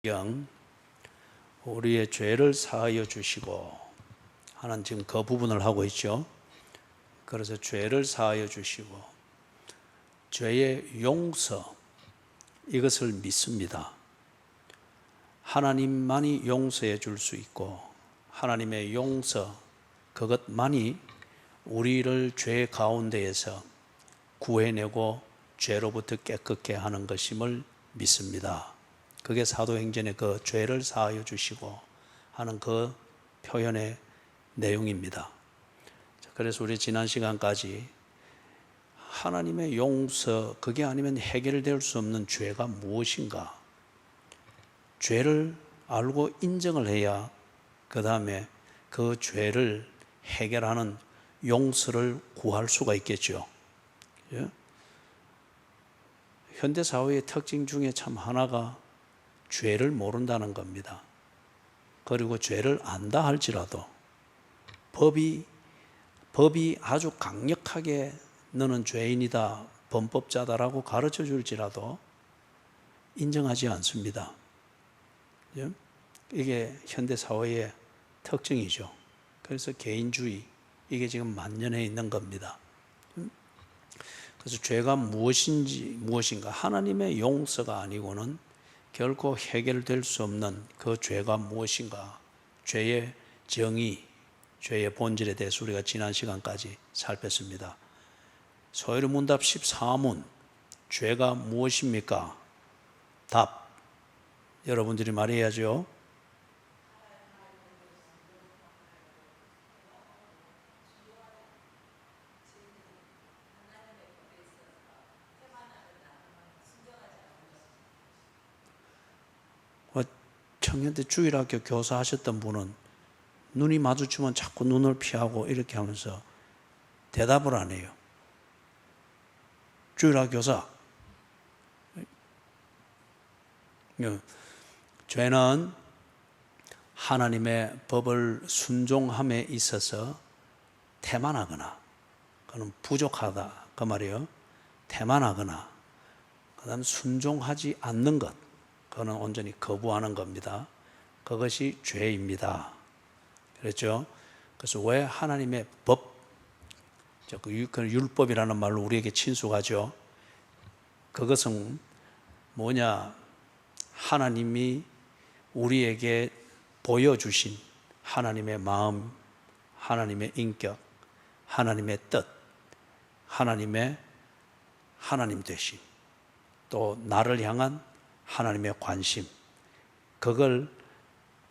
영 우리의 죄를 사하여 주시고 하는 지금 그 부분을 하고 있죠. 그래서 죄를 사하여 주시고 죄의 용서 이것을 믿습니다. 하나님만이 용서해 줄 수 있고 하나님의 용서 그것만이 우리를 죄 가운데에서 구해내고 죄로부터 깨끗게 하는 것임을 믿습니다. 그게 사도행전의 그 죄를 사하여 주시고 하는 그 표현의 내용입니다. 그래서 우리 지난 시간까지 하나님의 용서, 그게 아니면 해결될 수 없는 죄가 무엇인가? 죄를 알고 인정을 해야 그 다음에 그 죄를 해결하는 용서를 구할 수가 있겠죠. 현대사회의 특징 중에 참 하나가 죄를 모른다는 겁니다. 그리고 죄를 안다 할지라도 법이 아주 강력하게 너는 죄인이다, 범법자다라고 가르쳐 줄지라도 인정하지 않습니다. 이게 현대사회의 특징이죠. 그래서 개인주의, 이게 지금 만연해 있는 겁니다. 그래서 죄가 무엇인가? 하나님의 용서가 아니고는 결코 해결될 수 없는 그 죄가 무엇인가? 죄의 정의, 죄의 본질에 대해서 우리가 지난 시간까지 살폈습니다. 소요리 문답 14문, 죄가 무엇입니까? 답, 여러분들이 말해야죠. 청년 때 주일학교 교사 하셨던 분은 눈이 마주치면 자꾸 눈을 피하고 이렇게 하면서 대답을 안 해요. 주일학교 교사. 죄는 하나님의 법을 순종함에 있어서 태만하거나, 그는 부족하다 그 말이에요. 태만하거나, 그 다음 순종하지 않는 것, 그거는 온전히 거부하는 겁니다. 그것이 죄입니다. 그렇죠? 그래서 왜 하나님의 법, 그 율법이라는 말로 우리에게 친숙하죠. 그것은 뭐냐? 하나님이 우리에게 보여주신 하나님의 마음, 하나님의 인격, 하나님의 뜻, 하나님 되심, 또 나를 향한 하나님의 관심, 그걸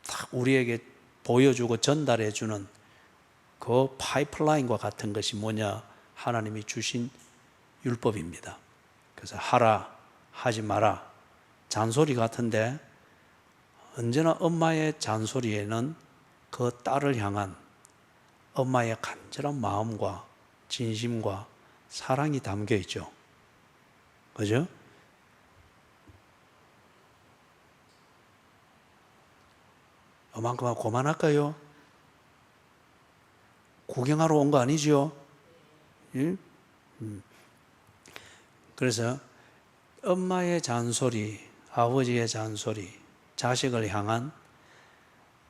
딱 우리에게 보여주고 전달해주는 그 파이프라인과 같은 것이 뭐냐? 하나님이 주신 율법입니다. 그래서 하라, 하지 마라, 잔소리 같은데 언제나 엄마의 잔소리에는 그 딸을 향한 엄마의 간절한 마음과 진심과 사랑이 담겨 있죠. 그죠? 그만 그만할까요? 구경하러 온 거 아니죠? 예? 그래서 엄마의 잔소리, 아버지의 잔소리, 자식을 향한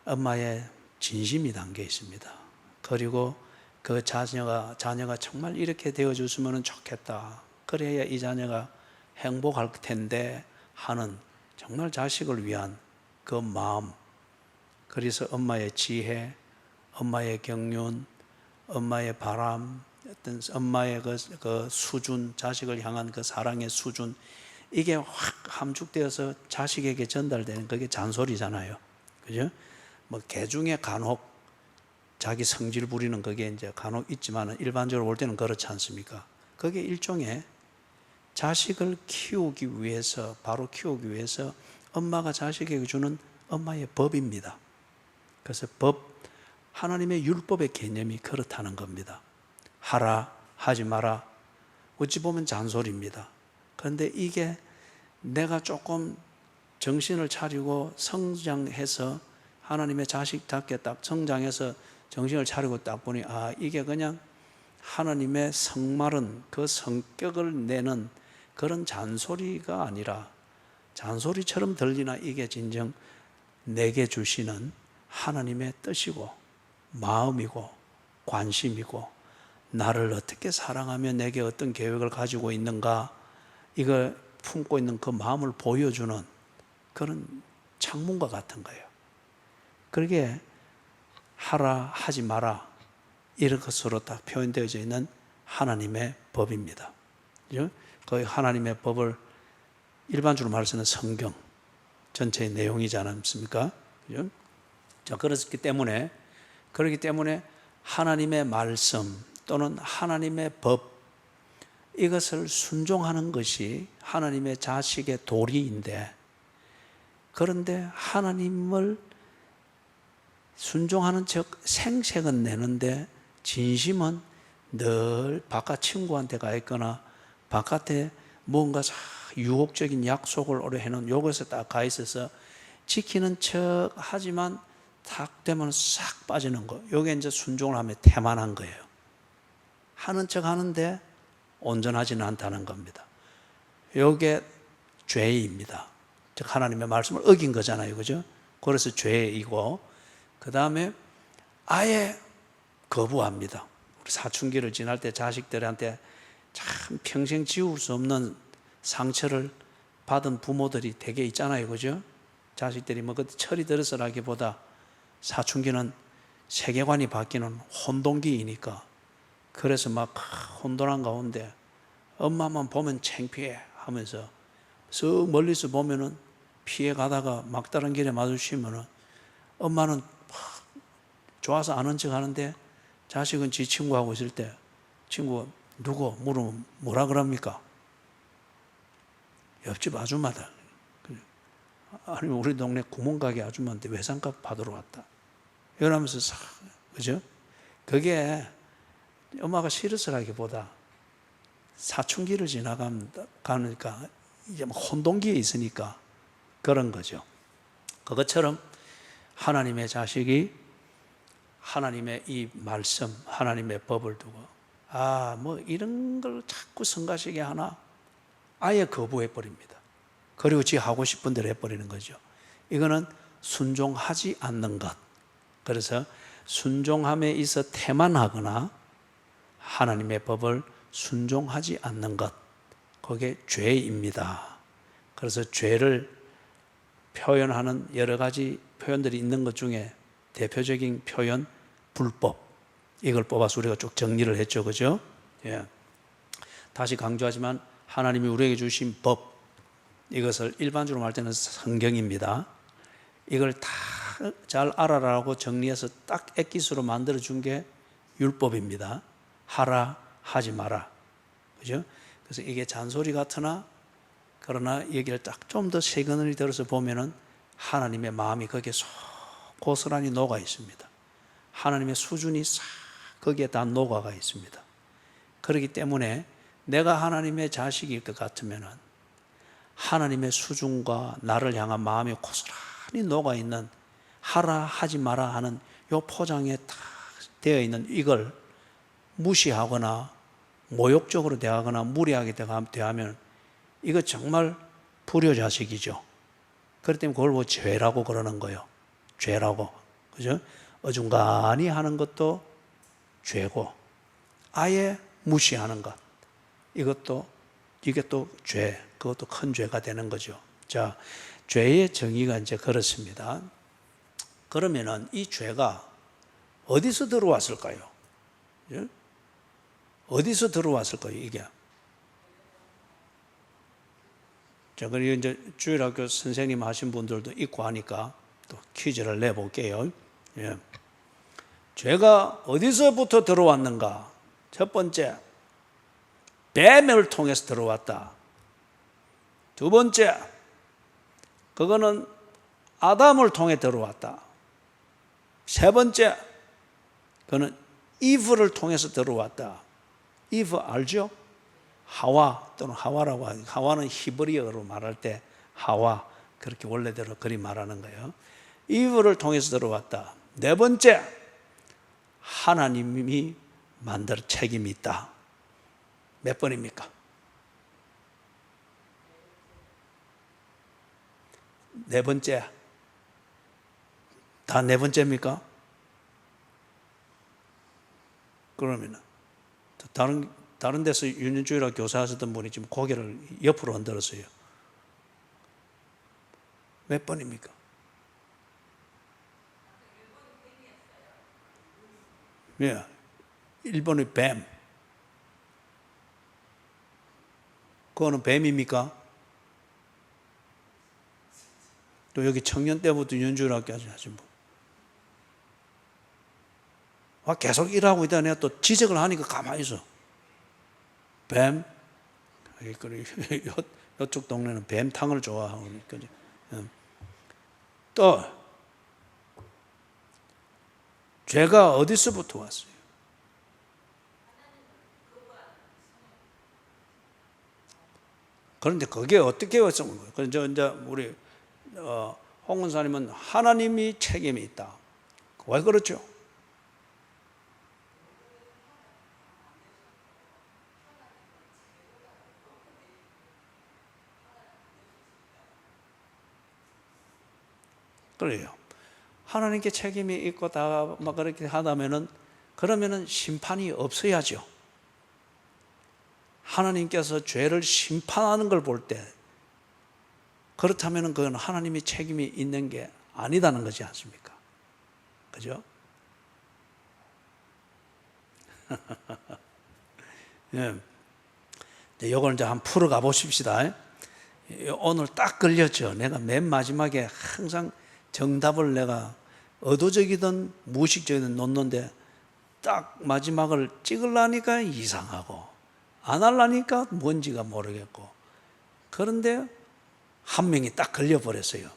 엄마의 진심이 담겨 있습니다. 그리고 그 자녀가 정말 이렇게 되어줬으면 좋겠다, 그래야 이 자녀가 행복할 텐데 하는 정말 자식을 위한 그 마음, 그래서 엄마의 지혜, 엄마의 경륜, 엄마의 바람, 어떤 엄마의 그 수준, 자식을 향한 그 사랑의 수준, 이게 확 함축되어서 자식에게 전달되는 그게 잔소리잖아요. 그죠? 뭐 개 중에 간혹 자기 성질 부리는 그게 이제 간혹 있지만 일반적으로 볼 때는 그렇지 않습니까? 그게 일종의 자식을 키우기 위해서, 바로 키우기 위해서 엄마가 자식에게 주는 엄마의 법입니다. 그래서 하나님의 율법의 개념이 그렇다는 겁니다. 하라, 하지 마라, 어찌 보면 잔소리입니다. 그런데 이게 내가 조금 정신을 차리고 성장해서 하나님의 자식답게 딱 성장해서 정신을 차리고 딱 보니 이게 그냥 하나님의 성마른 그 성격을 내는 그런 잔소리가 아니라 잔소리처럼 들리나 이게 진정 내게 주시는 하나님의 뜻이고 마음이고 관심이고 나를 어떻게 사랑하며 내게 어떤 계획을 가지고 있는가 이걸 품고 있는 그 마음을 보여주는 그런 창문과 같은 거예요. 그러게 하라 하지 마라 이런 것으로 딱 표현되어져 있는 하나님의 법입니다. 그 하나님의 법을 일반적으로 말해서는 성경 전체의 내용이지 않습니까? 자, 그렇기 때문에 하나님의 말씀 또는 하나님의 법 이것을 순종하는 것이 하나님의 자식의 도리인데, 그런데 하나님을 순종하는 즉 생색은 내는데 진심은 늘 바깥 친구한테 가 있거나 바깥에 뭔가 유혹적인 약속을 오래 해놓은 요것에 딱 가 있어서 지키는 척 하지만 딱 되면 싹 빠지는 거. 요게 이제 순종을 하면 태만한 거예요. 하는 척 하는데 온전하지는 않다는 겁니다. 요게 죄입니다. 즉 하나님의 말씀을 어긴 거잖아요. 그죠? 그래서 죄이고, 그 다음에 아예 거부합니다. 우리 사춘기를 지날 때 자식들한테 참 평생 지울 수 없는 상처를 받은 부모들이 되게 있잖아요. 그죠? 자식들이 뭐 그때 철이 들어서라기보다 사춘기는 세계관이 바뀌는 혼동기이니까, 그래서 막 혼돈한 가운데 엄마만 보면 창피해 하면서 쓱 멀리서 보면은 피해 가다가 막다른 길에 마주치면은 엄마는 좋아서 아는 척 하는데 자식은 지 친구하고 있을 때 친구가 누구 물으면 뭐라 그럽니까? 옆집 아줌마다. 아니면 우리 동네 구멍가게 아줌마한테 외상값 받으러 왔다. 이러면서 그죠? 그게 엄마가 싫어서라기보다 사춘기를 지나가니까 이제 막 혼동기에 있으니까 그런 거죠. 그것처럼 하나님의 자식이 하나님의 이 말씀, 하나님의 법을 두고 뭐 이런 걸 자꾸 성가시게 하나 아예 거부해 버립니다. 그리고 지 하고 싶은 대로 해버리는 거죠. 이거는 순종하지 않는 것. 그래서 순종함에 있어 태만하거나 하나님의 법을 순종하지 않는 것, 그게 죄입니다. 그래서 죄를 표현하는 여러 가지 표현들이 있는 것 중에 대표적인 표현, 불법. 이걸 뽑아서 우리가 쭉 정리를 했죠. 그죠? 예. 다시 강조하지만 하나님이 우리에게 주신 법, 이것을 일반적으로 말 때는 성경입니다. 이걸 다 잘 알아라고 정리해서 딱 엑기스로 만들어준 게 율법입니다. 하라, 하지 마라. 그죠? 그래서 이게 잔소리 같으나, 그러나 여기를 딱 좀 더 세근을 들어서 보면은 하나님의 마음이 거기에 쏙 고스란히 녹아 있습니다. 하나님의 수준이 싹 거기에 다 녹아가 있습니다. 그렇기 때문에 내가 하나님의 자식일 것 같으면은 하나님의 수준과 나를 향한 마음이 고스란히 녹아 있는 하라 하지 마라 하는 요 포장에 딱 되어 있는 이걸 무시하거나 모욕적으로 대하거나 무리하게 대하면 이거 정말 불효자식이죠. 그렇기 때문에 그걸 뭐 죄라고 그러는 거예요. 죄라고. 그죠? 어중간히 하는 것도 죄고 아예 무시하는 것, 이게 또 죄, 그것도 큰 죄가 되는 거죠. 자, 죄의 정의가 이제 그렇습니다. 그러면은 이 죄가 어디서 들어왔을까요? 예? 어디서 들어왔을까요, 이게? 자, 그리고 이제 주일학교 선생님 하신 분들도 있고 하니까 또 퀴즈를 내볼게요. 예. 죄가 어디서부터 들어왔는가? 첫 번째, 뱀을 통해서 들어왔다. 두 번째, 그거는 아담을 통해 들어왔다. 세 번째, 그는 이브를 통해서 들어왔다. 이브 알죠? 하와 또는 하와라고 하죠. 하와는 히브리어로 말할 때 하와, 그렇게 원래대로 그리 말하는 거예요. 이브를 통해서 들어왔다. 네 번째, 하나님이 만들 책임이 있다. 몇 번입니까? 네 번째. 다 네 번째입니까? 그러면 다른 데서 윤현주일학 교사하셨던 분이 지금 고개를 옆으로 흔들었어요. 몇 번입니까? 예. 1번이 뱀. 그거는 뱀입니까? 또 여기 청년 때부터 윤주일학교까지 하신 분. 계속 일하고 있다 내가 또 지적을 하니까 가만히 있어. 뱀. 이쪽 동네는 뱀탕을 좋아하고 그러니까. 또 죄가 어디서부터 왔어요? 그런데 그게 어떻게 왔던 거예요? 그래서 이제 우리 홍 권사님은 하나님이 책임이 있다. 왜 그렇죠? 그래요. 하나님께 책임이 있고 다 막 그렇게 하다면은 그러면은 심판이 없어야죠. 하나님께서 죄를 심판하는 걸 볼 때 그렇다면은 그건 하나님이 책임이 있는 게 아니다는 거지 않습니까? 그죠? 예. 이걸 이제 한번 풀어가 보십시다. 오늘 딱 걸렸죠. 내가 맨 마지막에 항상 정답을 내가 의도적이든 무의식적이든 놓는데 딱 마지막을 찍으려니까 이상하고 안 하려니까 뭔지가 모르겠고 그런데 한 명이 딱 걸려버렸어요.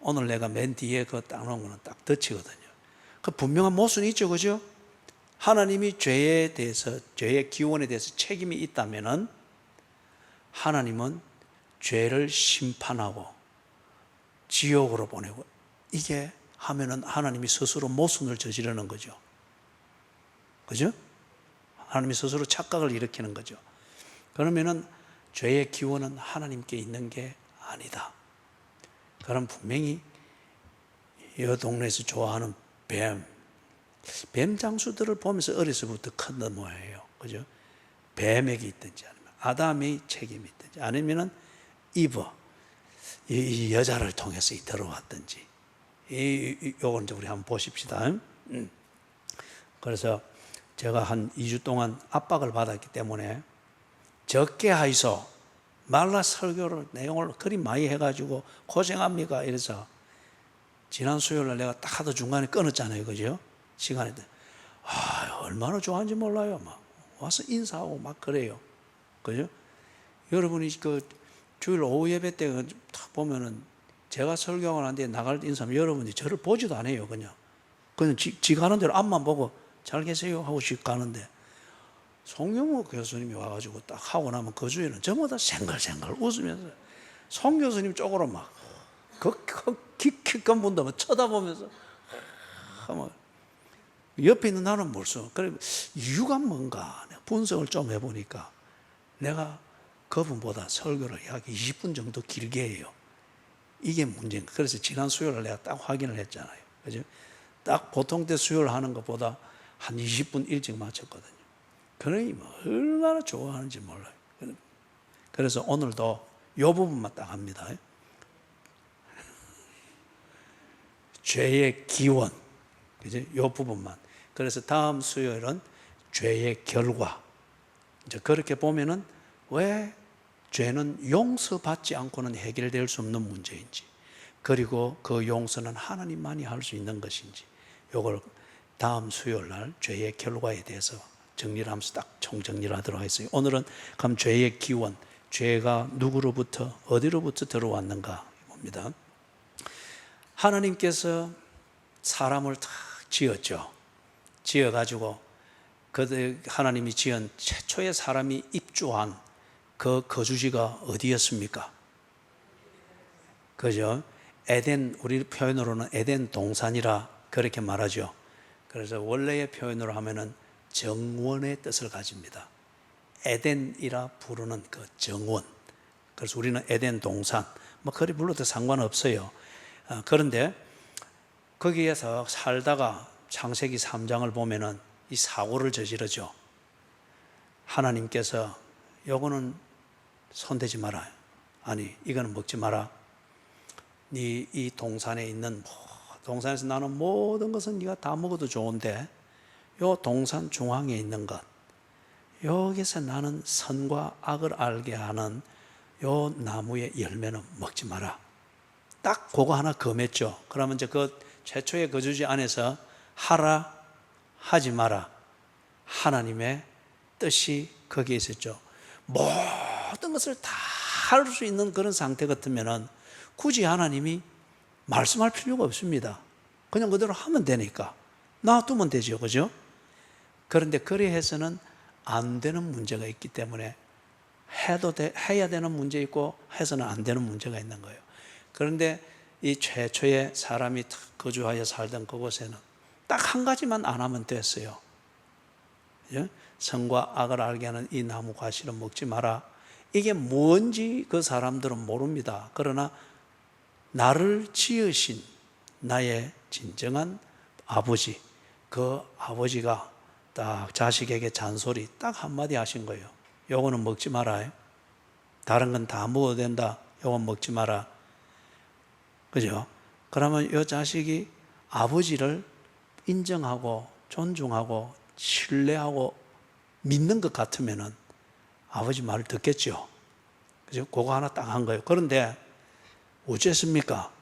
오늘 내가 맨 뒤에 그 딱 놓은 거는 딱 덧치거든요. 그 분명한 모순이 있죠. 그죠? 하나님이 죄에 대해서, 죄의 기원에 대해서 책임이 있다면은 하나님은 죄를 심판하고 지옥으로 보내고 이게 하면은 하나님이 스스로 모순을 저지르는 거죠. 그죠? 하나님이 스스로 착각을 일으키는 거죠. 그러면은 죄의 기원은 하나님께 있는 게 아니다. 그럼 분명히 이 동네에서 좋아하는 뱀 장수들을 보면서 어려서부터 컸던 모양이에요. 그죠? 뱀에게 있든지 아니면 아담의 책임이 있든지 아니면은 이 여자를 통해서 들어왔든지 요건 이제 우리 한번 보십시다. 그래서 제가 한 2주 동안 압박을 받았기 때문에 적게 하이소 말라 설교를 내용을 그리 많이 해가지고 고생합니까? 이래서 지난 수요일날 내가 딱 하도 중간에 끊었잖아요. 그죠? 시간에 얼마나 좋아하는지 몰라요. 막 와서 인사하고 막 그래요. 그죠? 여러분이 그 주일 오후 예배 때 딱 보면은 제가 설교를 하는데 나갈 때 인사하면 여러분이 저를 보지도 않아요. 그냥 지 가는 대로 앞만 보고 잘 계세요 하고 지 가는데 송영호 교수님이 와가지고 딱 하고 나면 그 주에는 전부 다 생글생글 웃으면서 송 교수님 쪽으로 막 킥킥한 분도 쳐다보면서 옆에 있는 나는 몰수. 그래 이유가 뭔가 분석을 좀 해보니까 내가 그분보다 설교를 약 20분 정도 길게 해요. 이게 문제인. 그래서 지난 수요일에 내가 딱 확인을 했잖아요. 그죠? 딱 보통 때 수요일 하는 것보다 한 20분 일찍 마쳤거든요. 그러니 얼마나 좋아하는지 몰라요. 그래서 오늘도 이 부분만 딱 합니다. 죄의 기원, 그죠? 이 부분만. 그래서 다음 수요일은 죄의 결과. 이제 그렇게 보면은 왜 죄는 용서받지 않고는 해결될 수 없는 문제인지, 그리고 그 용서는 하나님만이 할 수 있는 것인지, 이걸 다음 수요일 날 죄의 결과에 대해서 정리를 하면서 딱 총정리를 하도록 하겠습니다. 오늘은 그럼 죄의 기원, 죄가 누구로부터 어디로부터 들어왔는가 봅니다. 하나님께서 사람을 다 지었죠. 지어가지고 하나님이 지은 최초의 사람이 입주한 그 거주지가 어디였습니까? 그죠? 에덴, 우리 표현으로는 에덴 동산이라 그렇게 말하죠. 그래서 원래의 표현으로 하면은 정원의 뜻을 가집니다. 에덴이라 부르는 그 정원, 그래서 우리는 에덴 동산, 뭐 그리 불러도 상관없어요. 그런데 거기에서 살다가 창세기 3장을 보면은 이 사고를 저지르죠. 하나님께서 요거는 손대지 마라. 아니, 이거는 먹지 마라. 네 이 동산에 있는 동산에서 나는 모든 것은 네가 다 먹어도 좋은데 요 동산 중앙에 있는 것, 여기서 나는 선과 악을 알게 하는 요 나무의 열매는 먹지 마라. 딱 그거 하나 금했죠. 그러면 이제 그 최초의 거주지 안에서 하라, 하지 마라. 하나님의 뜻이 거기에 있었죠. 모든 것을 다 할 수 있는 그런 상태 같으면은 굳이 하나님이 말씀할 필요가 없습니다. 그냥 그대로 하면 되니까. 놔두면 되죠. 그죠? 그런데 그래 해서는 안 되는 문제가 있기 때문에 해야 되는 문제 있고 해서는 안 되는 문제가 있는 거예요. 그런데 이 최초의 사람이 거주하여 살던 그곳에는 딱 한 가지만 안 하면 됐어요. 선과 악을 알게 하는 이 나무 과실은 먹지 마라. 이게 뭔지 그 사람들은 모릅니다. 그러나 나를 지으신 나의 진정한 아버지, 그 아버지가 딱 자식에게 잔소리 딱 한마디 하신 거예요. 요거는 먹지 마라. 다른 건 다 먹어도 된다. 요건 먹지 마라. 그죠? 그러면 이 자식이 아버지를 인정하고 존중하고 신뢰하고 믿는 것 같으면은 아버지 말을 듣겠죠. 그죠? 그거 하나 딱 한 거예요. 그런데 어쨌습니까?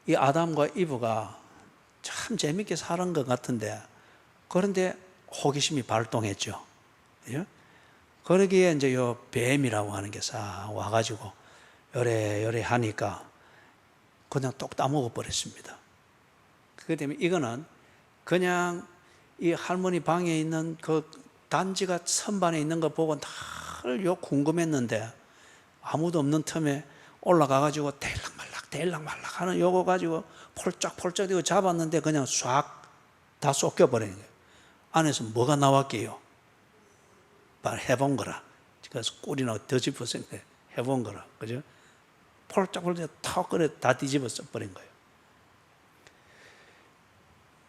이 아담과 이브가 참 재밌게 사는 것 같은데, 그런데 호기심이 발동했죠. 그죠? 그러기에 이제 요 뱀이라고 하는 게 싹 와가지고 요래 하니까 그냥 똑 따먹어 버렸습니다. 그렇기 때문에 이거는 그냥 이 할머니 방에 있는 그 단지가 선반에 있는 거 보고 늘 궁금했는데 아무도 없는 틈에 올라가가지고 대일락말락 하는 요거 가지고 폴짝폴짝 되고 잡았는데 그냥 싹 다 쏟겨버리는 거예요. 안에서 뭐가 나왔게요? 바로 해본 거라. 그래서 꿀이나 더 집어서 해본 거라. 그죠? 폴짝폴짝 턱 그래 다 뒤집어 버린 거예요.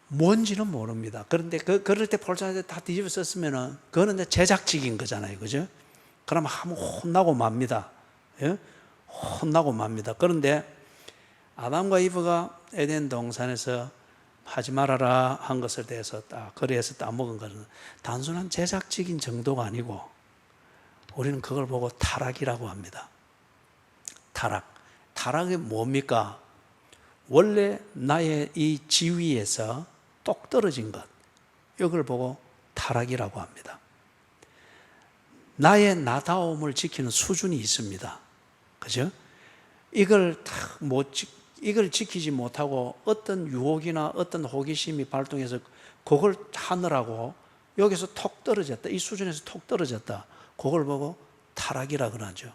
뭔지는 모릅니다. 그런데 그럴 때 폴짝폴짝 다 뒤집어 썼으면은 그거는 이제 제작직인 거잖아요. 그죠? 그러면 한번 혼나고 맙니다. 예? 혼나고 맙니다. 그런데 아담과 이브가 에덴 동산에서 하지 말아라 한 것에 대해서 딱 거리에서 따먹은 것은 단순한 제작직인 정도가 아니고 우리는 그걸 보고 타락이라고 합니다. 타락이 뭡니까? 원래 나의 이 지위에서 똑 떨어진 것, 이걸 보고 타락이라고 합니다. 나의 나다움을 지키는 수준이 있습니다. 그죠? 이걸 지키지 못하고 어떤 유혹이나 어떤 호기심이 발동해서 그걸 하느라고 여기서 톡 떨어졌다. 이 수준에서 톡 떨어졌다. 그걸 보고 타락이라고 하죠.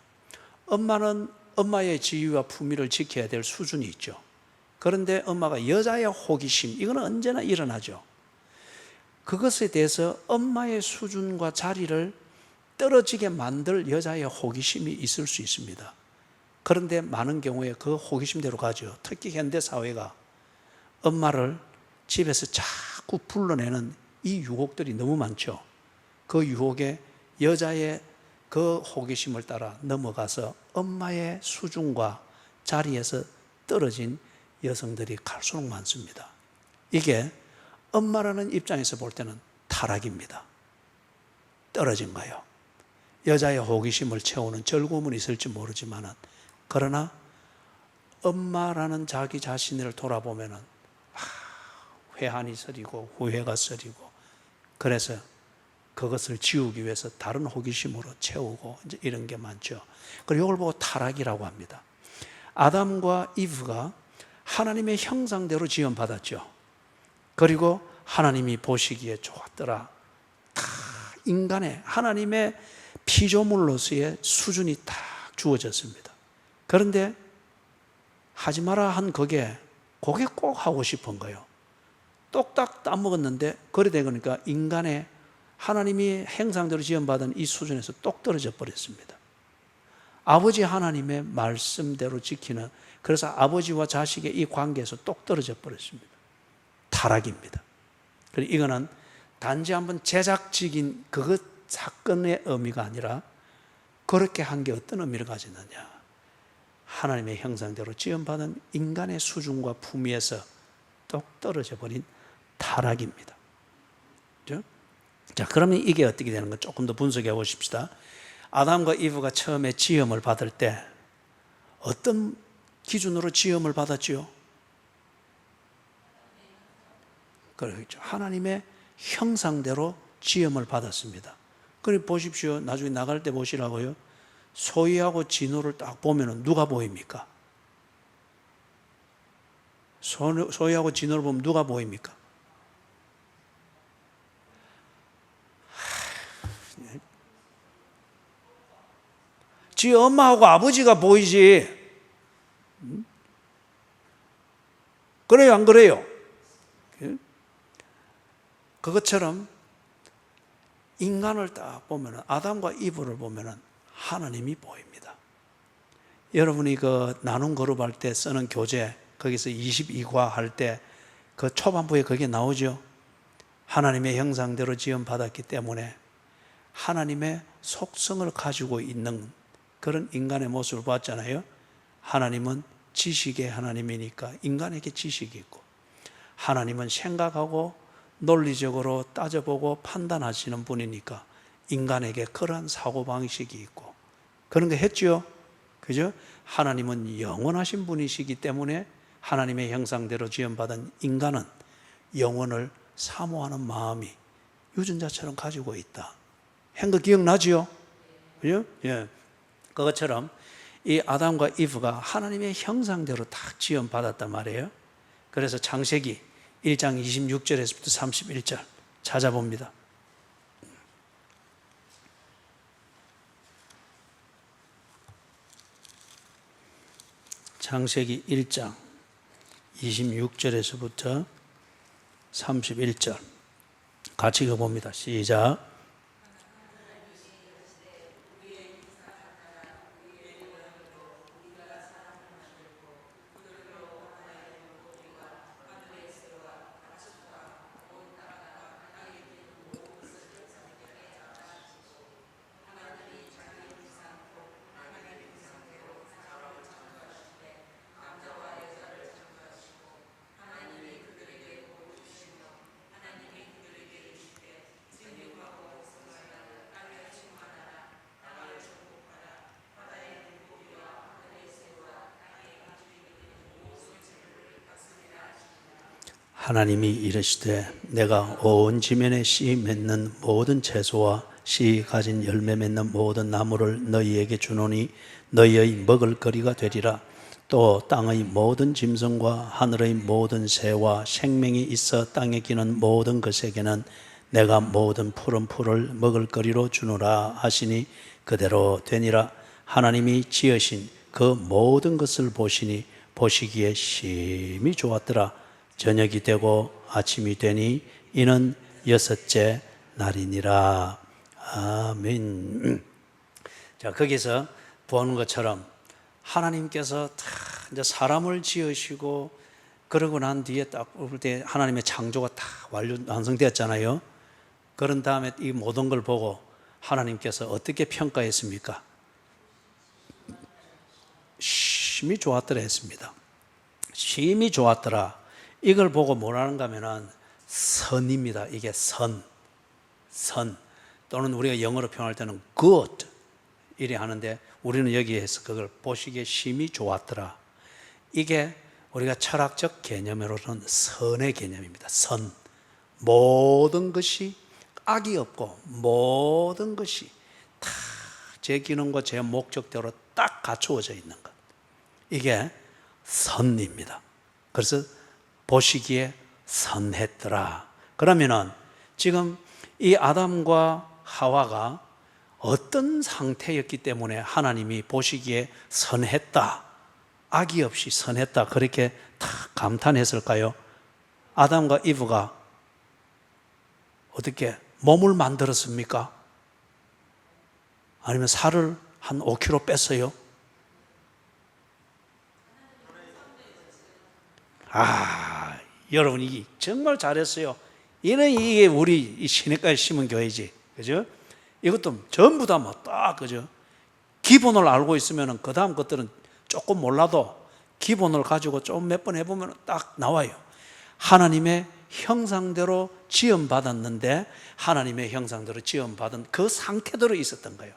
엄마는 엄마의 지위와 품위를 지켜야 될 수준이 있죠. 그런데 엄마가 여자의 호기심, 이거는 언제나 일어나죠. 그것에 대해서 엄마의 수준과 자리를 떨어지게 만들 여자의 호기심이 있을 수 있습니다. 그런데 많은 경우에 그 호기심대로 가죠. 특히 현대사회가 엄마를 집에서 자꾸 불러내는 이 유혹들이 너무 많죠. 그 유혹에 여자의 그 호기심을 따라 넘어가서 엄마의 수준과 자리에서 떨어진 여성들이 갈수록 많습니다. 이게 엄마라는 입장에서 볼 때는 타락입니다. 떨어진 거예요. 여자의 호기심을 채우는 즐거움은 있을지 모르지만 그러나 엄마라는 자기 자신을 돌아보면 회한이 서리고 후회가 서리고 그래서 그것을 지우기 위해서 다른 호기심으로 채우고 이제 이런 게 많죠. 그리고 이걸 보고 타락이라고 합니다. 아담과 이브가 하나님의 형상대로 지음받았죠. 그리고 하나님이 보시기에 좋았더라. 다 인간의 하나님의 피조물로서의 수준이 딱 주어졌습니다. 그런데 하지 마라 한 그게 꼭 하고 싶은 거예요. 똑딱 따먹었는데 그래 되니까 인간의 하나님이 형상대로 지음받은 이 수준에서 똑 떨어져 버렸습니다. 아버지 하나님의 말씀대로 지키는, 그래서 아버지와 자식의 이 관계에서 똑 떨어져 버렸습니다. 타락입니다. 그리고 이거는 단지 한번 제작적인 그것 사건의 의미가 아니라 그렇게 한 게 어떤 의미를 가지느냐, 하나님의 형상대로 지음받은 인간의 수준과 품위에서 똑 떨어져 버린 타락입니다. 그렇죠? 자, 그러면 이게 어떻게 되는 가 조금 더 분석해 보십시다. 아담과 이브가 처음에 지음을 받을 때 어떤 기준으로 지음을 받았지요? 그렇죠. 하나님의 형상대로 지음을 받았습니다. 그리고 보십시오. 나중에 나갈 때 보시라고요. 소희하고 진호를 딱 보면 누가 보입니까? 소희하고 진호를 보면 누가 보입니까? 지 엄마하고 아버지가 보이지. 그래요, 안 그래요? 그것처럼 인간을 딱 보면, 아담과 이브를 보면 하나님이 보입니다. 여러분이 그 나눔 그룹 할 때 쓰는 교재, 거기서 22과 할 때 그 초반부에 그게 나오죠. 하나님의 형상대로 지음 받았기 때문에 하나님의 속성을 가지고 있는 그런 인간의 모습을 봤잖아요. 하나님은 지식의 하나님이니까 인간에게 지식이 있고, 하나님은 생각하고 논리적으로 따져보고 판단하시는 분이니까 인간에게 그러한 사고방식이 있고, 그런 거 했죠. 그죠? 하나님은 영원하신 분이시기 때문에 하나님의 형상대로 지음받은 인간은 영원을 사모하는 마음이 유전자처럼 가지고 있다. 한 거 기억나지요? 그죠? 예. 그것처럼 이 아담과 이브가 하나님의 형상대로 딱 지음받았단 말이에요. 그래서 창세기 1장 26절에서부터 31절 찾아봅니다. 창세기 1장 26절에서부터 31절 같이 읽어봅니다. 시작. 하나님이 이르시되 내가 온 지면에 씨 맺는 모든 채소와 씨 가진 열매 맺는 모든 나무를 너희에게 주노니 너희의 먹을 거리가 되리라. 또 땅의 모든 짐승과 하늘의 모든 새와 생명이 있어 땅에 기는 모든 것에게는 내가 모든 푸른 풀을 먹을 거리로 주노라 하시니 그대로 되니라. 하나님이 지으신 그 모든 것을 보시니 보시기에 심히 좋았더라. 저녁이 되고 아침이 되니 이는 여섯째 날이니라. 아멘. 자, 거기서 보는 것처럼 하나님께서 다 이제 사람을 지으시고 그러고 난 뒤에 딱 볼 때 하나님의 창조가 다 완성되었잖아요. 그런 다음에 이 모든 걸 보고 하나님께서 어떻게 평가했습니까? 심히 좋았더라 했습니다. 심히 좋았더라. 이걸 보고 뭐라는가 하면은 선입니다. 이게 선. 또는 우리가 영어로 표현할 때는 good 이래 하는데 우리는 여기에서 그걸 보시기에 심히 좋았더라. 이게 우리가 철학적 개념으로는 선의 개념입니다. 선. 모든 것이 악이 없고 모든 것이 다 제 기능과 제 목적대로 딱 갖추어져 있는 것. 이게 선입니다. 그래서 보시기에 선했더라. 그러면은 지금 이 아담과 하와가 어떤 상태였기 때문에 하나님이 보시기에 선했다, 악이 없이 선했다 그렇게 다 감탄했을까요? 아담과 이브가 어떻게 몸을 만들었습니까? 아니면 살을 한 5kg 뺐어요? 여러분이 정말 잘했어요. 이게 우리 이 시내가에 심은 교회지. 그죠? 이것도 전부 다 뭐 딱, 그죠? 기본을 알고 있으면 그 다음 것들은 조금 몰라도 기본을 가지고 좀 몇 번 해보면 딱 나와요. 하나님의 형상대로 지음받았는데 하나님의 형상대로 지음받은 그 상태대로 있었던 거예요.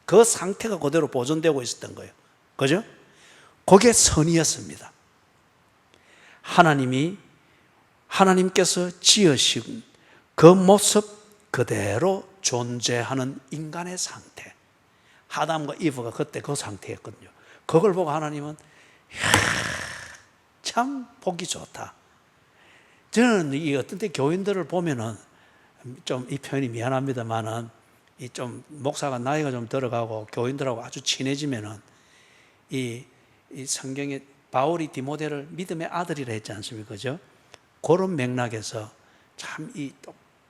그 상태가 그대로 보존되고 있었던 거예요. 그죠? 그게 선이었습니다. 하나님께서 지으신 그 모습 그대로 존재하는 인간의 상태. 아담과 이브가 그때 그 상태였거든요. 그걸 보고 하나님은 참 보기 좋다. 저는 이 어떤 때 교인들을 보면은 좀 이 표현이 미안합니다만은 이 좀 목사가 나이가 좀 들어가고 교인들하고 아주 친해지면은 이 성경에 바울이 디모데를 믿음의 아들이라 했지 않습니까? 그죠? 그런 맥락에서 참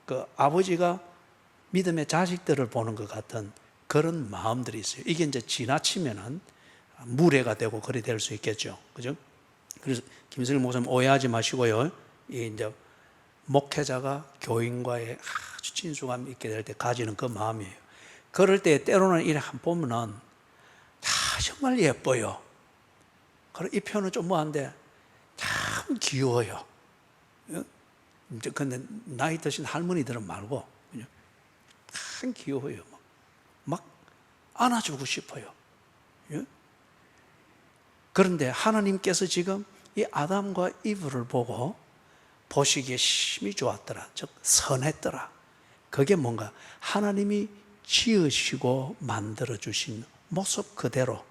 그 아버지가 믿음의 자식들을 보는 것 같은 그런 마음들이 있어요. 이게 이제 지나치면은 무례가 되고 그리 될 수 있겠죠. 그죠? 그래서 김승일 목사님 오해하지 마시고요. 이제 목회자가 교인과의 아주 친숙함이 있게 될 때 가지는 그 마음이에요. 그럴 때 때로는 이래 한 보면은 다 정말 예뻐요. 이 표현은 좀 뭐한데 참 귀여워요. 근데 나이 드신 할머니들은 말고 그냥 참 귀여워요. 막 안아주고 싶어요. 그런데 하나님께서 지금 이 아담과 이브를 보고 보시기에 심히 좋았더라. 즉 선했더라. 그게 뭔가 하나님이 지으시고 만들어주신 모습 그대로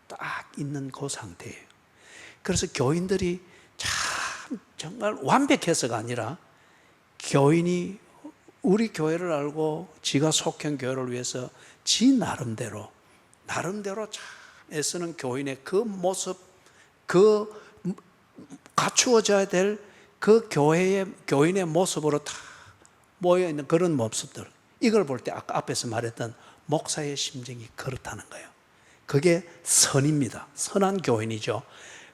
딱 있는 그 상태예요. 그래서 교인들이 참 정말 완벽해서가 아니라 교인이 우리 교회를 알고 지가 속한 교회를 위해서 지 나름대로 참 애쓰는 교인의 그 모습, 그 갖추어져야 될 그 교인의 모습으로 다 모여있는 그런 모습들, 이걸 볼 때 아까 앞에서 말했던 목사의 심정이 그렇다는 거예요. 그게 선입니다. 선한 교인이죠.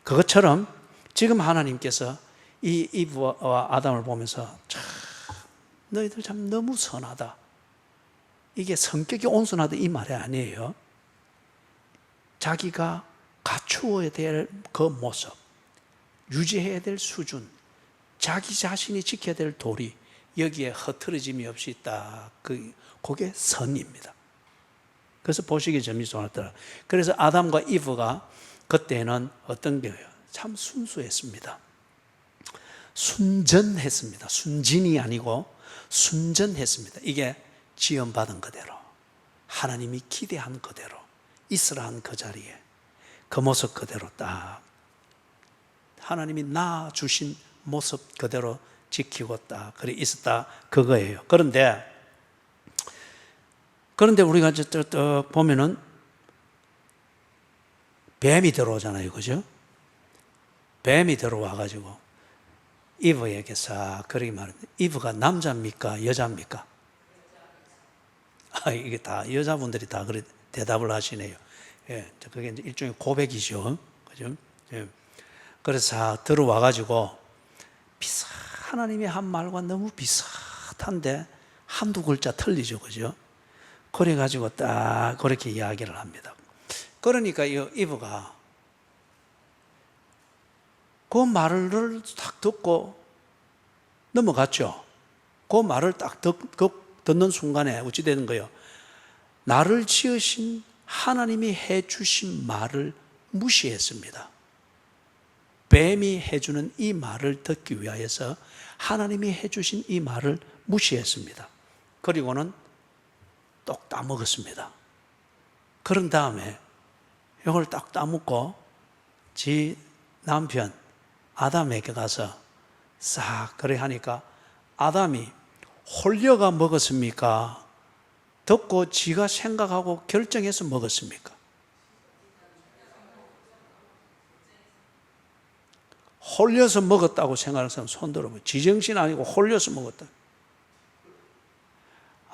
그것처럼 지금 하나님께서 이 이브와 아담을 보면서 참 너희들 참 너무 선하다. 이게 성격이 온순하다 이 말이 아니에요. 자기가 갖추어야 될 그 모습, 유지해야 될 수준, 자기 자신이 지켜야 될 도리, 여기에 흐트러짐이 없이 딱 그게 선입니다. 그래서 보시기에 점이 좋았더라. 그래서 아담과 이브가 그때는 어떤 게요? 참 순수했습니다. 순전했습니다. 순진이 아니고 순전했습니다. 이게 지음받은 그대로, 하나님이 기대한 그대로 있으라 한 그 자리에 그 모습 그대로 딱 하나님이 낳아주신 모습 그대로 지키고 딱 그래 있었다 그거예요. 그런데 우리가 보면은 뱀이 들어오잖아요. 그죠? 뱀이 들어와가지고 이브에게 싹 그렇게 말합니다. 이브가 남자입니까? 여자입니까? 이게 다 여자분들이 다 그래 대답을 하시네요. 예, 그게 이제 일종의 고백이죠. 그죠? 예. 그래서 들어와가지고 하나님이 한 말과 너무 비슷한데 한두 글자 틀리죠. 그죠? 그래가지고 딱 그렇게 이야기를 합니다. 그러니까 이 이브가 그 말을 딱 듣고 넘어갔죠. 그 말을 딱 듣는 순간에 어찌 되는 거예요? 나를 지으신 하나님이 해주신 말을 무시했습니다. 뱀이 해주는 이 말을 듣기 위하여서 하나님이 해주신 이 말을 무시했습니다. 그리고는 똑 따먹었습니다. 그런 다음에 이걸 딱 따먹고 지 남편 아담에게 가서 싹 그래 하니까 아담이 홀려가 먹었습니까? 듣고 지가 생각하고 결정해서 먹었습니까? 홀려서 먹었다고 생각하는 사람 손 들어보세요. 지정신 아니고 홀려서 먹었다.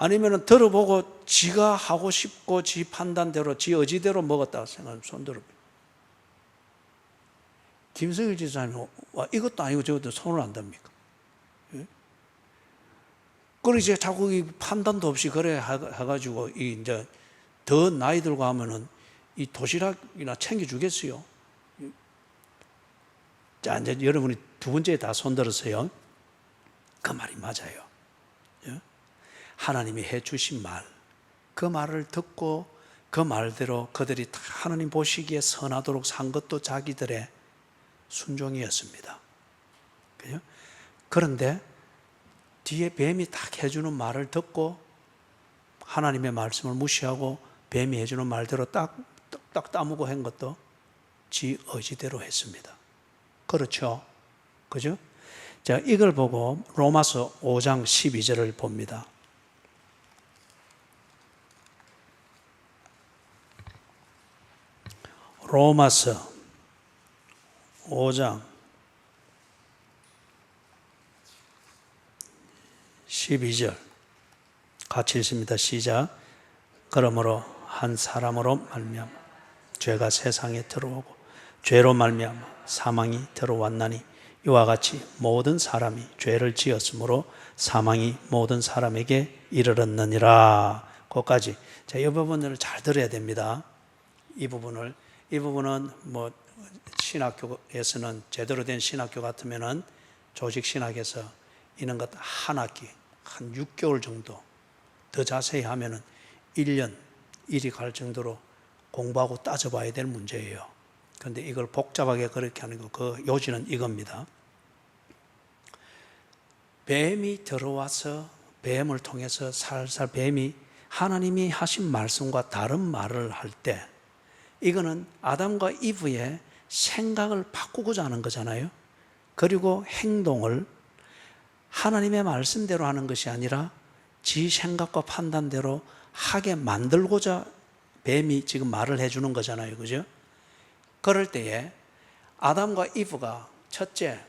아니면 들어보고 지가 하고 싶고 지 판단대로 지 의지대로 먹었다고 생각하면 손 들어. 김성일 지사님 이것도 아니고 저것도 손을 안 듭니까? 예? 그리고 이제 자꾸 이 판단도 없이 그래 해가지고 이제 더 나이 들고 하면은 이 도시락이나 챙겨주겠어요? 자, 이제 여러분이 두 번째 다 손 들었어요. 그 말이 맞아요. 예? 하나님이 해주신 말, 그 말을 듣고 그 말대로 그들이 다 하나님 보시기에 선하도록 산 것도 자기들의 순종이었습니다. 그죠? 그런데 뒤에 뱀이 딱 해주는 말을 듣고 하나님의 말씀을 무시하고 뱀이 해주는 말대로 딱 따무고 한 것도 지 의지대로 했습니다. 그렇죠? 그죠? 자, 이걸 보고 로마서 5장 12절을 봅니다. 로마서 5장 12절 같이 읽습니다. 시작. 그러므로 한 사람으로 말미암아 죄가 세상에 들어오고 죄로 말미암아 사망이 들어왔나니 이와 같이 모든 사람이 죄를 지었으므로 사망이 모든 사람에게 이르렀느니라. 거기까지. 자, 이 부분을 잘 들어야 됩니다. 이 부분은 뭐 신학교에서는 제대로 된 신학교 같으면은 조직 신학에서 이런 것 한 학기 한 6개월 정도 더 자세히 하면은 1년 일이 갈 정도로 공부하고 따져봐야 될 문제예요. 그런데 이걸 복잡하게 그렇게 하는 거, 그 요지는 이겁니다. 뱀이 들어와서 뱀을 통해서 살살 뱀이 하나님이 하신 말씀과 다른 말을 할 때 이거는 아담과 이브의 생각을 바꾸고자 하는 거잖아요. 그리고 행동을 하나님의 말씀대로 하는 것이 아니라 지 생각과 판단대로 하게 만들고자 뱀이 지금 말을 해주는 거잖아요. 그죠? 그럴 때에 아담과 이브가 첫째,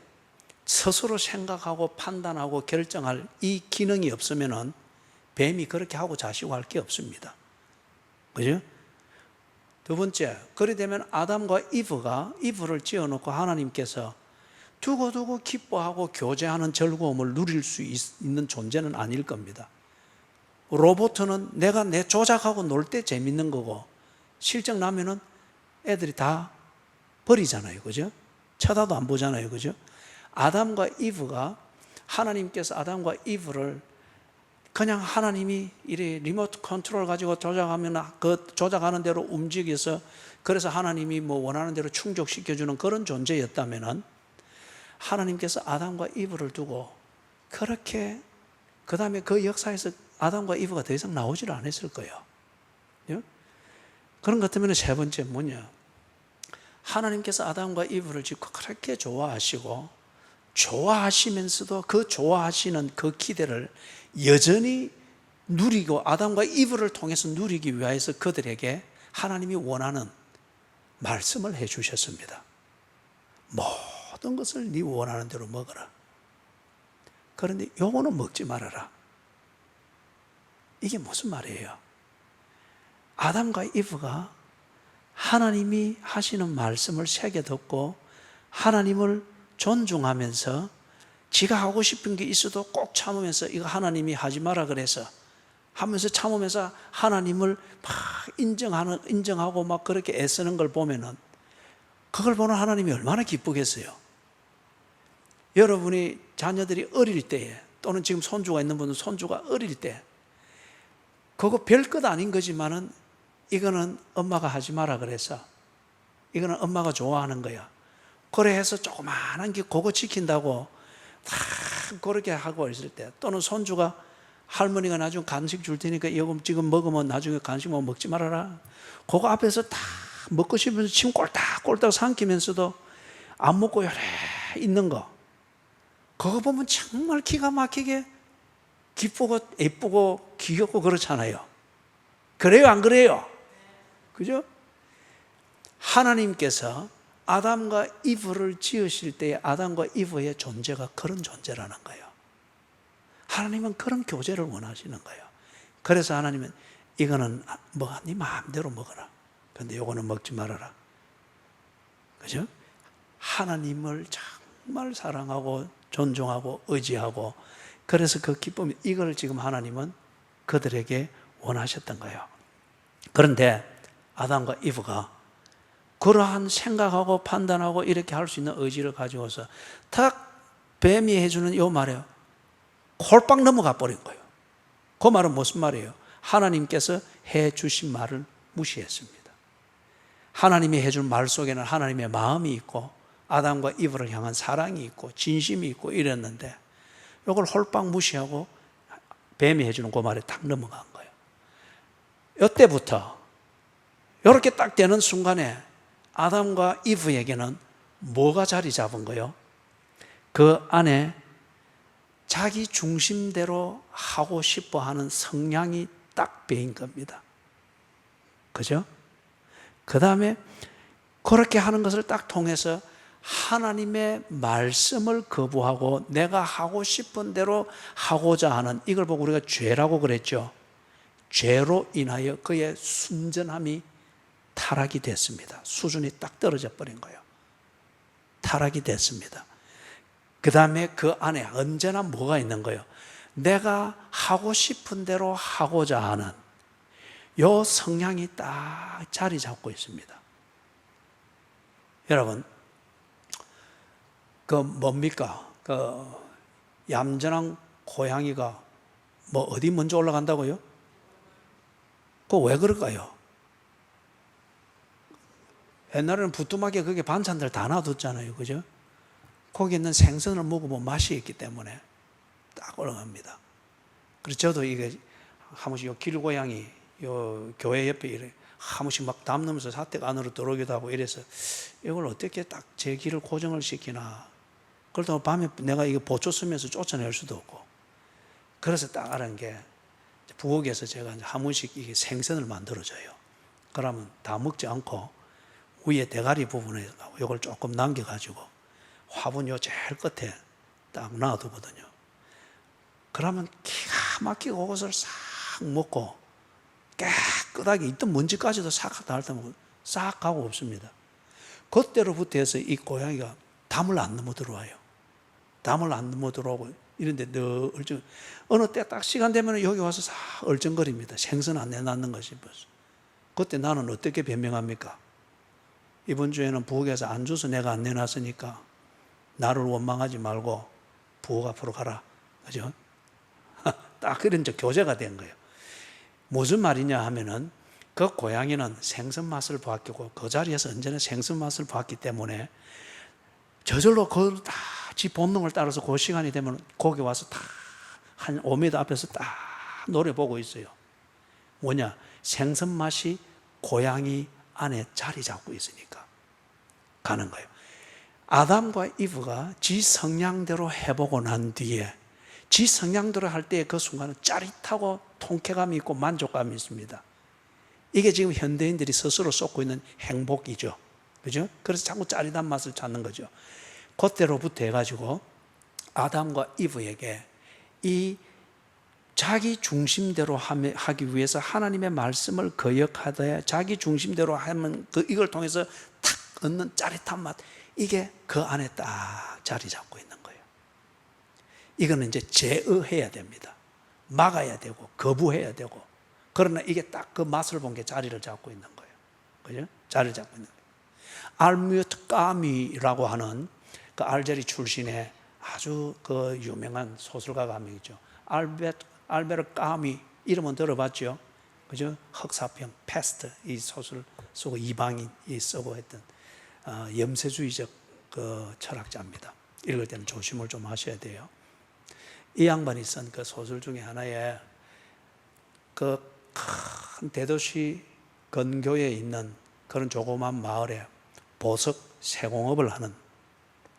스스로 생각하고 판단하고 결정할 이 기능이 없으면은 뱀이 그렇게 하고 자시고 할 게 없습니다. 그죠? 두 번째, 그리 되면 아담과 이브를 지어놓고 하나님께서 두고두고 기뻐하고 교제하는 즐거움을 누릴 수 있는 존재는 아닐 겁니다. 로봇은 내가 내 조작하고 놀 때 재밌는 거고 실적 나면은 애들이 다 버리잖아요. 그죠? 쳐다도 안 보잖아요. 그죠? 아담과 이브가 하나님께서 아담과 이브를 그냥 하나님이 이래 리모트 컨트롤 가지고 조작하면 그 조작하는 대로 움직여서 그래서 하나님이 뭐 원하는 대로 충족시켜주는 그런 존재였다면은 하나님께서 아담과 이브를 두고 그렇게 그 다음에 그 역사에서 아담과 이브가 더 이상 나오지를 않았을 거예요. 그런 것 같으면 세 번째 뭐냐? 하나님께서 아담과 이브를 짓고 그렇게 좋아하시고 좋아하시면서도 그 좋아하시는 그 기대를 여전히 누리고 아담과 이브를 통해서 누리기 위해서 그들에게 하나님이 원하는 말씀을 해 주셨습니다. 모든 것을 네 원하는 대로 먹어라. 그런데 요거는 먹지 말아라. 이게 무슨 말이에요? 아담과 이브가 하나님이 하시는 말씀을 새겨 듣고 하나님을 존중하면서 지가 하고 싶은 게 있어도 꼭 참으면서 이거 하나님이 하지 마라 그래서 하면서 참으면서 하나님을 막 인정하고 막 그렇게 애쓰는 걸 보면은 그걸 보는 하나님이 얼마나 기쁘겠어요. 여러분이 자녀들이 어릴 때에 또는 지금 손주가 있는 분은 손주가 어릴 때 그거 별것 아닌 거지만은 이거는 엄마가 하지 마라 그래서 이거는 엄마가 좋아하는 거야. 그래 해서 조그마한 게 그거 지킨다고 다 그렇게 하고 있을 때 또는 손주가 할머니가 나중에 간식 줄 테니까 이거 지금 먹으면 나중에 간식 먹지 말아라. 그거 앞에서 다 먹고 싶으면서 침 꼴딱꼴딱 삼키면서도 안 먹고 요래 있는 거 그거 보면 정말 기가 막히게 기쁘고 예쁘고 귀엽고 그렇잖아요. 그래요 안 그래요? 그죠? 하나님께서 아담과 이브를 지으실 때에 아담과 이브의 존재가 그런 존재라는 거예요. 하나님은 그런 교제를 원하시는 거예요. 그래서 하나님은 이거는 네 마음대로 먹어라. 근데 요거는 먹지 말아라. 그죠? 하나님을 정말 사랑하고 존중하고 의지하고, 그래서 그 기쁨이, 이걸 지금 하나님은 그들에게 원하셨던 거예요. 그런데 아담과 이브가 그러한 생각하고 판단하고 이렇게 할 수 있는 의지를 가지고서 탁 뱀이 해주는 이 말이에요. 홀빵 넘어가 버린 거예요. 그 말은 무슨 말이에요? 하나님께서 해주신 말을 무시했습니다. 하나님이 해준 말 속에는 하나님의 마음이 있고 아담과 이브를 향한 사랑이 있고 진심이 있고 이랬는데, 이걸 홀빵 무시하고 뱀이 해주는 그 말에 탁 넘어간 거예요. 이때부터 이렇게 딱 되는 순간에 아담과 이브에게는 뭐가 자리 잡은 거예요? 그 안에 자기 중심대로 하고 싶어 하는 성향이 딱 배인 겁니다. 그죠? 그 다음에 그렇게 하는 것을 딱 통해서 하나님의 말씀을 거부하고 내가 하고 싶은 대로 하고자 하는, 이걸 보고 우리가 죄라고 그랬죠. 죄로 인하여 그의 순전함이 타락이 됐습니다. 수준이 딱 떨어져 버린 거예요. 타락이 됐습니다. 그 다음에 그 안에 언제나 뭐가 있는 거예요? 내가 하고 싶은 대로 하고자 하는 요 성향이 딱 자리 잡고 있습니다. 여러분, 뭡니까? 얌전한 고양이가 어디 먼저 올라간다고요? 왜 그럴까요? 옛날에는 부뚜막에 거기에 반찬들 다 놔뒀잖아요. 그죠? 거기 있는 생선을 먹어보면 맛이 있기 때문에 딱 올라갑니다. 그래서 저도 이게 한 번씩 요 길고양이, 요 교회 옆에 이래 한 번씩 막 담 넘어서 사택 안으로 들어오기도 하고 이래서 이걸 어떻게 딱 제 길을 고정을 시키나. 그렇다고 밤에 내가 이거 보초 쓰면서 쫓아낼 수도 없고. 그래서 딱 알은 게, 부엌에서 제가 이제 한 번씩 이게 생선을 만들어줘요. 그러면 다 먹지 않고 위에 대가리 부분에 이걸 조금 남겨가지고 화분 요 제일 끝에 딱 놔두거든요. 그러면 기가 막히고 그것을 싹 먹고 깨끗하게 있던 먼지까지도 싹 다 핥아먹고 싹 가고 없습니다. 그때로부터 해서 이 고양이가 담을 안 넘어 들어와요. 담을 안 넘어 들어오고 이런데 늘 어느 때 딱 시간 되면 여기 와서 싹 얼쩡거립니다. 생선 안 내놨는 거 싶어서. 그때 나는 어떻게 변명합니까? 이번 주에는 부엌에서 안 줘서 내가 안 내놨으니까 나를 원망하지 말고 부엌 앞으로 가라. 그죠? 딱 그런 교제가 된 거예요. 무슨 말이냐 하면은 그 고양이는 생선 맛을 보았고 그 자리에서 언제나 생선 맛을 보았기 때문에 저절로 그걸 다 지 본능을 따라서 그 시간이 되면 거기 와서 다 한 5m 앞에서 딱 노래 보고 있어요. 뭐냐? 생선 맛이 고양이 안에 자리 잡고 있으니까 가는 거예요. 아담과 이브가 지 성향대로 해보고 난 뒤에 지 성향대로 할 때 그 순간은 짜릿하고 통쾌감이 있고 만족감이 있습니다. 이게 지금 현대인들이 스스로 쏟고 있는 행복이죠. 그죠? 그래서 자꾸 짜릿한 맛을 찾는 거죠. 그때로부터 해가지고 아담과 이브에게 이 자기 중심대로 하기 위해서 하나님의 말씀을 거역하되 자기 중심대로 하면 이걸 통해서 탁 얻는 짜릿한 맛, 이게 그 안에 딱 자리 잡고 있는 거예요. 이거는 이제 제어해야 됩니다. 막아야 되고 거부해야 되고, 그러나 이게 딱 그 맛을 본 게 자리를 잡고 있는 거예요. 그죠? 자리를 잡고 있는 거예요. 알뮤트 까미라고 하는 그 알제리 출신의 아주 그 유명한 소설가가 한 명 있죠. 알베르 까미, 이름은 들어봤죠? 그죠? 흑사병, 패스트, 이 소설 쓰고 이방인이 쓰고 했던 염세주의적 그 철학자입니다. 읽을 때는 조심을 좀 하셔야 돼요. 이 양반이 쓴 그 소설 중에 하나에 그 큰 대도시 근교에 있는 그런 조그만 마을에 보석 세공업을 하는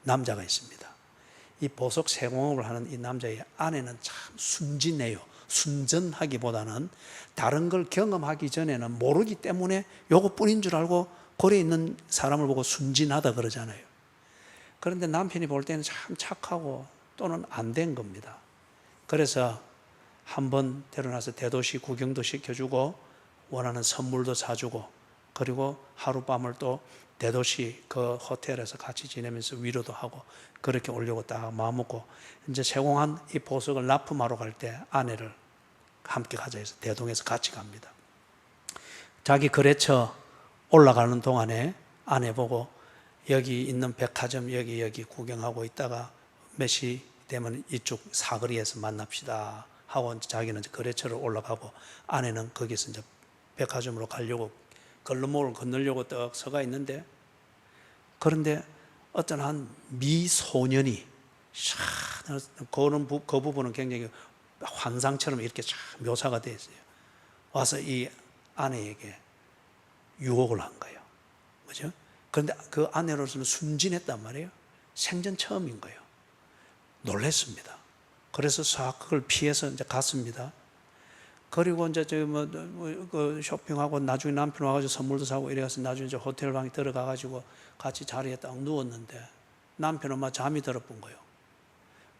남자가 있습니다. 이 보석 세공업을 하는 이 남자의 아내는 참 순진해요. 순전하기보다는 다른 걸 경험하기 전에는 모르기 때문에 요것뿐인 줄 알고 거리에 있는 사람을 보고 순진하다 그러잖아요. 그런데 남편이 볼 때는 참 착하고 또는 안 된 겁니다. 그래서 한번 데려나서 대도시 구경도 시켜주고 원하는 선물도 사주고 그리고 하룻밤을 또 대도시 그 호텔에서 같이 지내면서 위로도 하고 그렇게 오려고 딱 마음먹고 이제 세공한 이 보석을 납품하러 갈 때 아내를 함께 가자 해서 대동에서 같이 갑니다. 자기 거래처 올라가는 동안에 아내 보고 여기 있는 백화점 여기 구경하고 있다가 몇 시 되면 이쪽 사거리에서 만납시다 하고 자기는 이제 거래처로 올라가고 아내는 거기서 이제 백화점으로 가려고 걸림목을 건너려고 떡 서가 있는데 그런데 어떤 한 미소년이 그 부분은 굉장히 환상처럼 이렇게 묘사가 되어 있어요. 와서 이 아내에게 유혹을 한 거예요. 그죠? 그런데 그 아내로서는 순진했단 말이에요. 생전 처음인 거예요. 놀랬습니다. 그래서 싹 그걸 피해서 이제 갔습니다. 그리고 이제 그 쇼핑하고 나중에 남편 와가지고 선물도 사고 이래서 나중에 이제 호텔 방에 들어가가지고 같이 자리에 딱 누웠는데 남편은 막 잠이 들어본 거예요.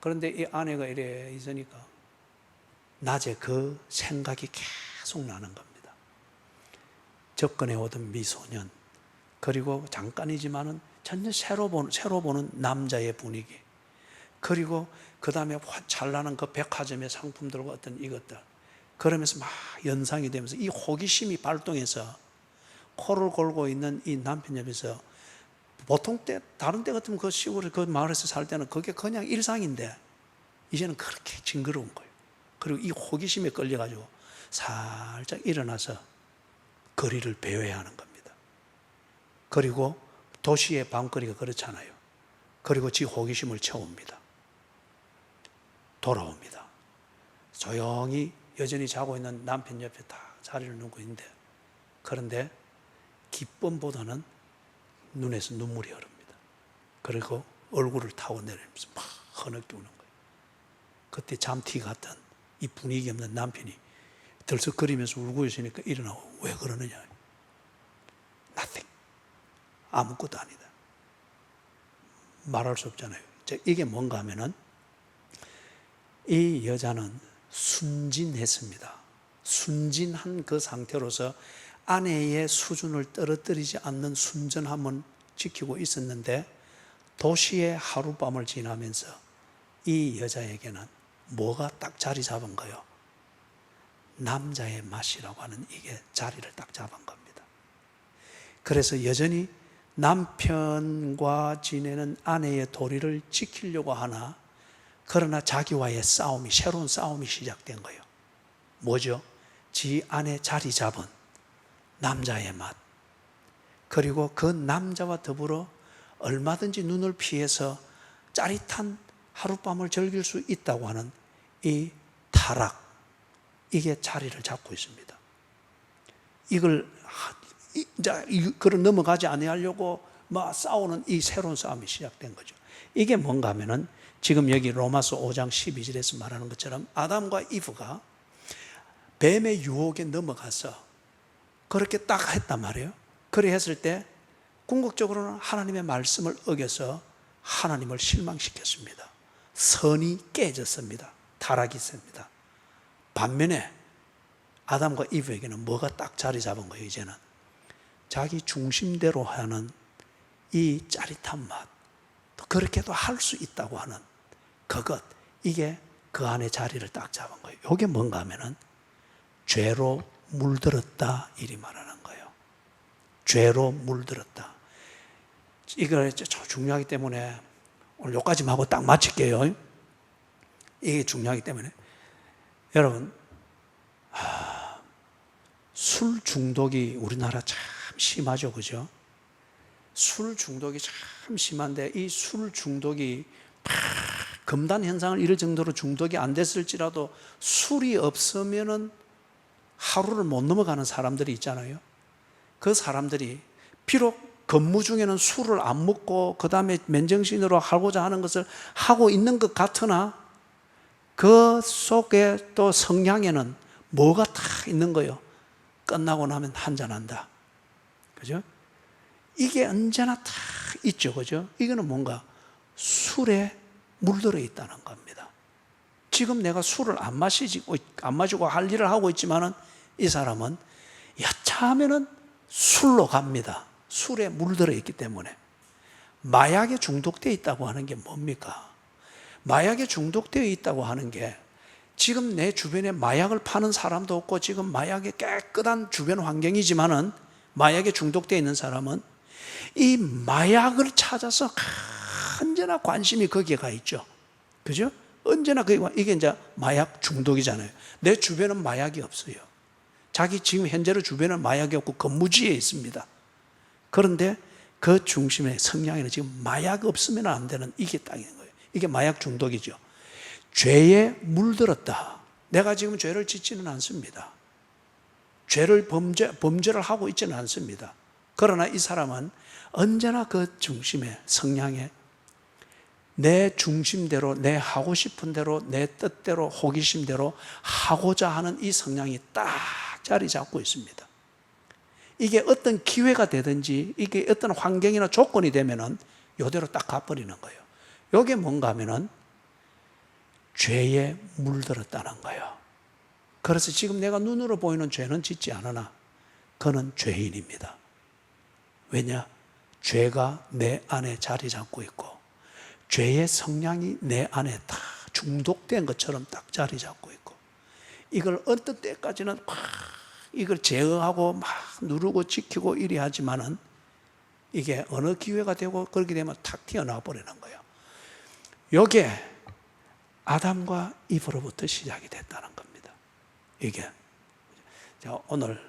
그런데 이 아내가 이래 있으니까 낮에 그 생각이 계속 나는 겁니다. 접근해 오던 미소년, 그리고 잠깐이지만은 전혀 새로 보는 남자의 분위기, 그리고 그 다음에 찬란한 그 백화점의 상품들과 어떤 이것들, 그러면서 막 연상이 되면서 이 호기심이 발동해서 코를 골고 있는 이 남편 옆에서 보통 때, 다른 때 같으면 그 시골에 그 마을에서 살 때는 그게 그냥 일상인데 이제는 그렇게 징그러운 거예요. 그리고 이 호기심에 끌려가지고 살짝 일어나서 거리를 배회해야 하는 겁니다. 그리고 도시의 밤거리가 그렇잖아요. 그리고 지 호기심을 채웁니다. 돌아옵니다. 조용히 여전히 자고 있는 남편 옆에 다 자리를 누고 있는데, 그런데 기쁨보다는 눈에서 눈물이 흐릅니다. 그리고 얼굴을 타고 내리면서 막 흐느끼 우는 거예요. 그때 잠티 같던 이 분위기 없는 남편이 들썩거리면서 울고 있으니까 일어나고, 왜 그러느냐? Nothing. 아무것도 아니다. 말할 수 없잖아요. 이게 뭔가 하면은 이 여자는 순진했습니다. 순진한 그 상태로서 아내의 수준을 떨어뜨리지 않는 순전함을 지키고 있었는데, 도시의 하룻밤을 지나면서 이 여자에게는 뭐가 딱 자리 잡은 거예요? 남자의 맛이라고 하는 이게 자리를 딱 잡은 겁니다. 그래서 여전히 남편과 지내는 아내의 도리를 지키려고 하나, 그러나 자기와의 싸움이, 새로운 싸움이 시작된 거예요. 뭐죠? 지 안에 자리 잡은 남자의 맛, 그리고 그 남자와 더불어 얼마든지 눈을 피해서 짜릿한 하룻밤을 즐길 수 있다고 하는 이 타락, 이게 자리를 잡고 있습니다. 이걸 넘어가지 아니하려고 막 싸우는 이 새로운 싸움이 시작된 거죠. 이게 뭔가 하면은 지금 여기 로마서 5장 12절에서 말하는 것처럼 아담과 이브가 뱀의 유혹에 넘어가서 그렇게 딱 했단 말이에요. 그래 했을 때 궁극적으로는 하나님의 말씀을 어겨서 하나님을 실망시켰습니다. 선이 깨졌습니다. 타락이 있습니다. 반면에 아담과 이브에게는 뭐가 딱 자리 잡은 거예요. 이제는 자기 중심대로 하는 이 짜릿한 맛, 또 그렇게도 할 수 있다고 하는 그것, 이게 그 안에 자리를 딱 잡은 거예요. 이게 뭔가 하면은 죄로 물들었다, 이리 말하는 거예요. 죄로 물들었다. 이걸 중요하기 때문에 오늘 여기까지만 하고 딱 마칠게요. 이게 중요하기 때문에 여러분, 술 중독이 우리나라 참 심하죠, 그죠? 술 중독이 참 심한데, 이 술 중독이 금단 현상을 이룰 정도로 중독이 안 됐을지라도 술이 없으면은 하루를 못 넘어가는 사람들이 있잖아요. 그 사람들이 비록 근무 중에는 술을 안 먹고 그 다음에 맨정신으로 하고자 하는 것을 하고 있는 것 같으나 그 속에 또 성향에는 뭐가 다 있는 거예요. 끝나고 나면 한잔한다. 그죠? 이게 언제나 다 있죠. 그죠? 이거는 뭔가 술에 물들어 있다는 겁니다. 지금 내가 술을 안 마시고 할 일을 하고 있지만은 이 사람은 여차하면은 술로 갑니다. 술에 물들어 있기 때문에. 마약에 중독되어 있다고 하는 게 뭡니까? 마약에 중독되어 있다고 하는 게 지금 내 주변에 마약을 파는 사람도 없고 지금 마약에 깨끗한 주변 환경이지만은 마약에 중독되어 있는 사람은 이 마약을 찾아서 언제나 관심이 거기에 가 있죠. 그죠? 언제나 이게 이제 마약 중독이잖아요. 내 주변은 마약이 없어요. 자기 지금 현재로 주변은 마약이 없고 건무지에 있습니다. 그런데 그 중심의 성향에는 지금 마약 없으면 안 되는 이게 딱 있는 거예요. 이게 마약 중독이죠. 죄에 물들었다. 내가 지금 죄를 짓지는 않습니다. 범죄를 하고 있지는 않습니다. 그러나 이 사람은 언제나 그 중심의 성향에 내 중심대로, 내 하고 싶은 대로, 내 뜻대로, 호기심대로 하고자 하는 이 성향이 딱 자리 잡고 있습니다. 이게 어떤 기회가 되든지 이게 어떤 환경이나 조건이 되면은 이대로 딱 가버리는 거예요. 이게 뭔가 하면은 죄에 물들었다는 거예요. 그래서 지금 내가 눈으로 보이는 죄는 짓지 않으나 그는 죄인입니다. 왜냐? 죄가 내 안에 자리 잡고 있고 죄의 성향이 내 안에 다 중독된 것처럼 딱 자리 잡고 있고 이걸 어떤 때까지는 막 이걸 제어하고 막 누르고 지키고 이리 하지만은 이게 어느 기회가 되고 그렇게 되면 탁 튀어나와 버리는 거예요. 이게 아담과 이브로부터 시작이 됐다는 겁니다. 이게 자, 오늘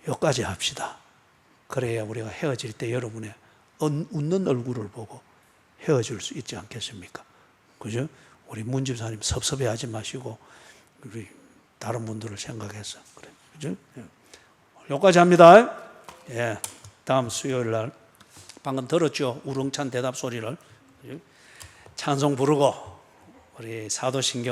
여기까지 합시다. 그래야 우리가 헤어질 때 여러분의 웃는 얼굴을 보고 헤어질 수 있지 않겠습니까? 그죠? 우리 문집사님 섭섭해하지 마시고 우리 다른 분들을 생각해서 그래, 그죠? 여기까지 합니다. 예, 다음 수요일 날 방금 들었죠? 우렁찬 대답 소리를 찬송 부르고 우리 사도신경